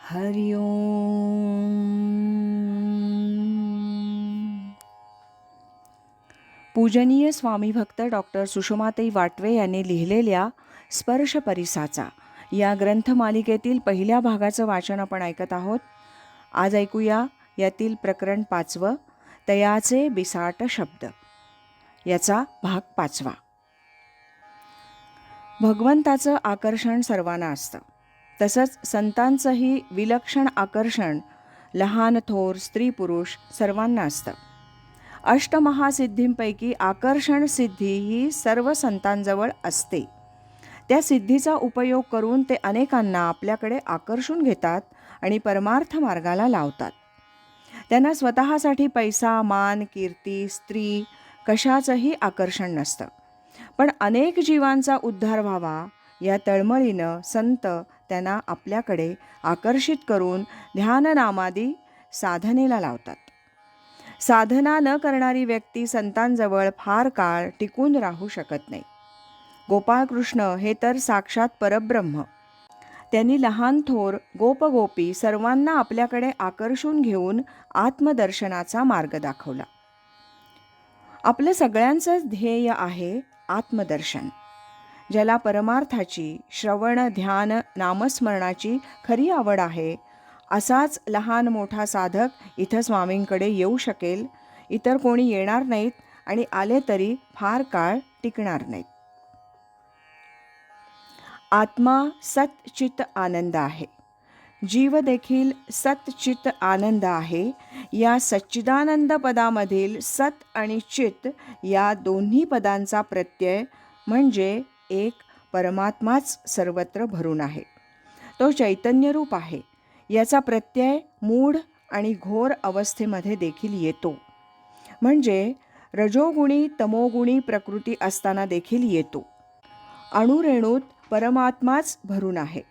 हरि ओम. पूजनीय स्वामी भक्त डॉक्टर सुषमाताई वाटवे यांनी लिहिलेल्या स्पर्श परिसाचा या ग्रंथमालिकेतील पहिल्या भागाचं वाचन आपण ऐकत आहोत. आज ऐकूया यातील प्रकरण 5, तयाचे बिसाट शब्द, याचा भाग 5. भगवंताचं आकर्षण सर्वांना असतं, तसंच संतांचंही विलक्षण आकर्षण लहान थोर स्त्री पुरुष सर्वांना असतं. अष्टमहासिद्धींपैकी आकर्षण सिद्धी ही सर्व संतांजवळ असते. त्या सिद्धीचा उपयोग करून ते अनेकांना आपल्याकडे आकर्षून घेतात आणि परमार्थ मार्गाला लावतात. त्यांना स्वतःसाठी पैसा, मान, कीर्ती, स्त्री कशाचंही आकर्षण नसतं. पण अनेक जीवांचा उद्धार व्हावा या तळमळीनं संत त्यांना आपल्याकडे आकर्षित करून ध्याननामादी साधनेला लावतात. साधना न करणारी व्यक्ती संतांजवळ फार काळ टिकून राहू शकत नाही. गोपाळकृष्ण हे तर साक्षात परब्रह्म. त्यांनी लहान थोर गोपगोपी सर्वांना आपल्याकडे आकर्षून घेऊन आत्मदर्शनाचा मार्ग दाखवला. आपलं सगळ्यांचंच ध्येय आहे आत्मदर्शन. ज्याला परमार्थाची, श्रवण, ध्यान, नामस्मरणाची खरी आवड आहे, असाच लहान मोठा साधक इथं स्वामींकडे येऊ शकेल. इतर कोणी येणार नाहीत आणि आले तरी फार काळ टिकणार नाहीत. आत्मा सतचित आनंद आहे. जीव देखील सतचित आनंद आहे. या सच्चिदानंद पदामधील सत आणि चित या दोन्ही पदांचा प्रत्यय म्हणजे एक परमात्माच सर्वत्र भरून आहे. तो चैतन्यरूप आहे. याचा प्रत्यय मूढ आणि घोर अवस्थेमध्ये देखील येतो, म्हणजे रजोगुणी तमोगुणी प्रकृती असताना देखील येतो. अणुरेणूत परमात्माच भरून आहे.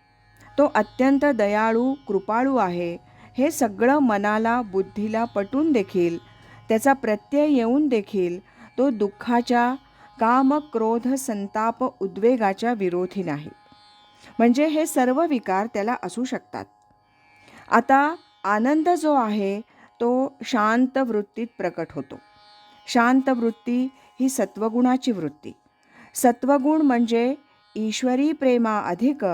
तो अत्यंत दयाळू, कृपाळू आहे. हे सगळं मनाला, बुद्धीला पटून देखील, त्याचा प्रत्यय येऊन देखील तो दुःखाच्या, काम, क्रोध, संताप, उद्वेगाच्या विरोधी नाही. म्हणजे हे सर्व विकार त्याला असू शकतात. आता आनंद जो आहे तो शांत वृत्तीत प्रकट होतो. शांत वृत्ती ही सत्वगुणाची वृत्ती. सत्वगुण म्हणजे ईश्वरी प्रेमा अधिक,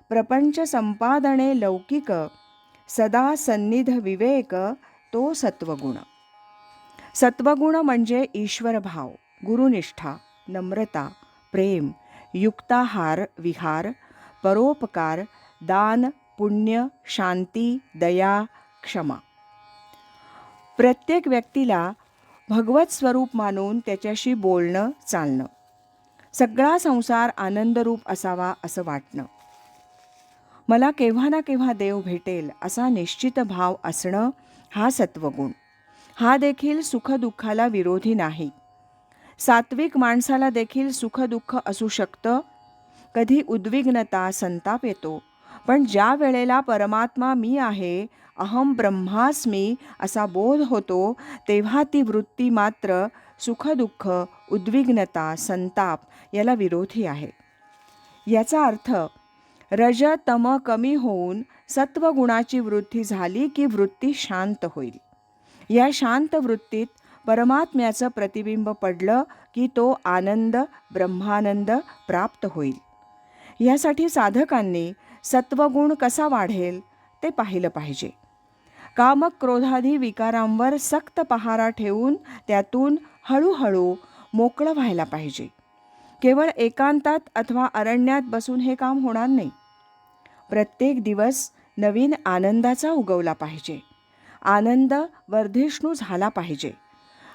प्रपंच संपादने लौकिक, सदा सन्निध विवेक, तो सत्वगुण. सत्वगुण म्हणजे ईश्वरभाव, गुरुनिष्ठा, नम्रता, प्रेम, युक्ताहार विहार, परोपकार, दान, पुण्य, शांती, दया, क्षमा. प्रत्येक व्यक्तीला भगवत स्वरूप मानून त्याच्याशी बोलणं, चालणं. सगळा संसार आनंदरूप असावा असं वाटणं. मला केव्हा ना केव्हा देव भेटेल असा निश्चित भाव असणं, हा सत्वगुण. हा देखील सुखदुःखाला विरोधी नाही. सात्विक माणसाला देखील सुखदुःख असू शकतं. कधी उद्विग्नता, संताप येतो. पण ज्या वेळेला परमात्मा मी आहे, अहम ब्रह्मास्मी असा बोध होतो, तेव्हा ती वृत्ती मात्र सुखदुःख, उद्विग्नता, संताप याला विरोधी आहे. याचा अर्थ रज तम कमी होऊन सत्वगुणाची वृद्धी झाली की वृत्ती शांत होईल. या शांत वृत्तीत परमात्म्याचं प्रतिबिंब पडलं की तो आनंद, ब्रह्मानंद प्राप्त होईल. यासाठी साधकांनी सत्वगुण कसा वाढेल ते पाहिलं पाहिजे. कामक क्रोधादी विकारांवर सक्त पहारा ठेवून त्यातून हळूहळू मोकळं व्हायला पाहिजे. केवळ एकांतात अथवा अरण्यात बसून हे काम होणार नाही. प्रत्येक दिवस नवीन आनंदाचा उगवला पाहिजे. आनंद वर्धिष्णू झाला पाहिजे.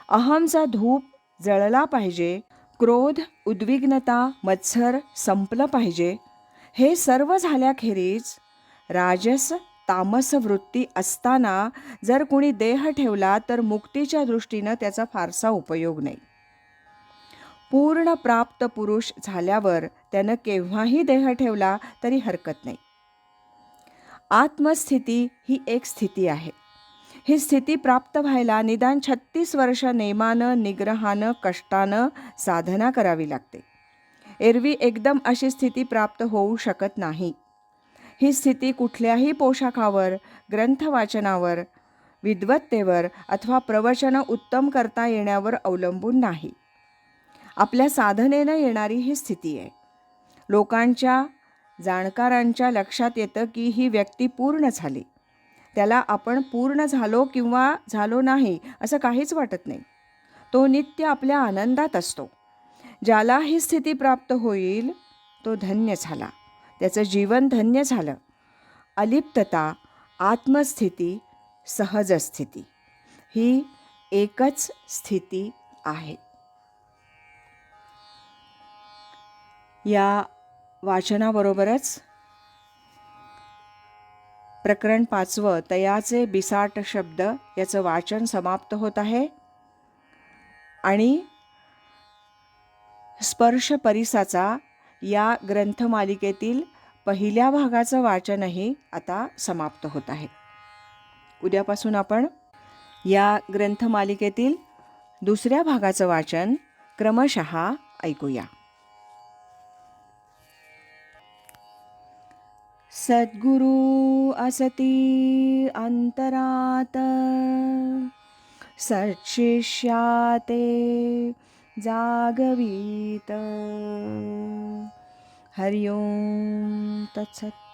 अहमचा धूप जळला पाहिजे. क्रोध, उद्विग्नता, मत्सर संपलं पाहिजे. हे सर्व झाल्याखेरीज राजस, तामस वृत्ती असताना जर कोणी देह ठेवला तर मुक्तीच्या दृष्टीनं त्याचा फारसा उपयोग नाही. पूर्ण प्राप्त पुरुष झाल्यावर त्यानं केव्हाही देह ठेवला तरी हरकत नाही. आत्मस्थिती ही एक स्थिती आहे. ही स्थिती प्राप्त व्हायला निदान 36 वर्ष नेमानं, निग्रहानं, कष्टानं साधना करावी लागते. एरवी एकदम अशी स्थिती प्राप्त होऊ शकत नाही. ही स्थिती कुठल्याही पोशाखावर, ग्रंथवाचनावर, विद्वत्तेवर अथवा प्रवचन उत्तम करता येण्यावर अवलंबून नाही. आपल्या साधनेनं येणारी ही स्थिती आहे. लोकांच्या, जाणकारांच्या लक्षात येतं की ही व्यक्ती पूर्ण झाली. त्याला आपण पूर्ण झालो किंवा झालो नाही असं काहीच वाटत नाही. तो नित्य आपल्या आनंदात असतो. ज्याला ही स्थिती प्राप्त होईल तो धन्य झाला. त्याचं जीवन धन्य झालं. अलिप्तता, आत्मस्थिती, सहज स्थिती ही एकच स्थिती आहे. या वाचनाबरोबरच प्रकरण 5 तयाचे बिसाट शब्द याचं वाचन समाप्त होत आहे आणि स्पर्श परिसाचा या ग्रंथमालिकेतील पहिल्या भागाचं वाचनही आता समाप्त होत आहे. उद्यापासून आपण या ग्रंथमालिकेतील दुसऱ्या भागाचं वाचन क्रमशः ऐकूया. सद्गुरु असती अंतरात, सत्शिष्याते जागवीत. हरि ओम तत्सत.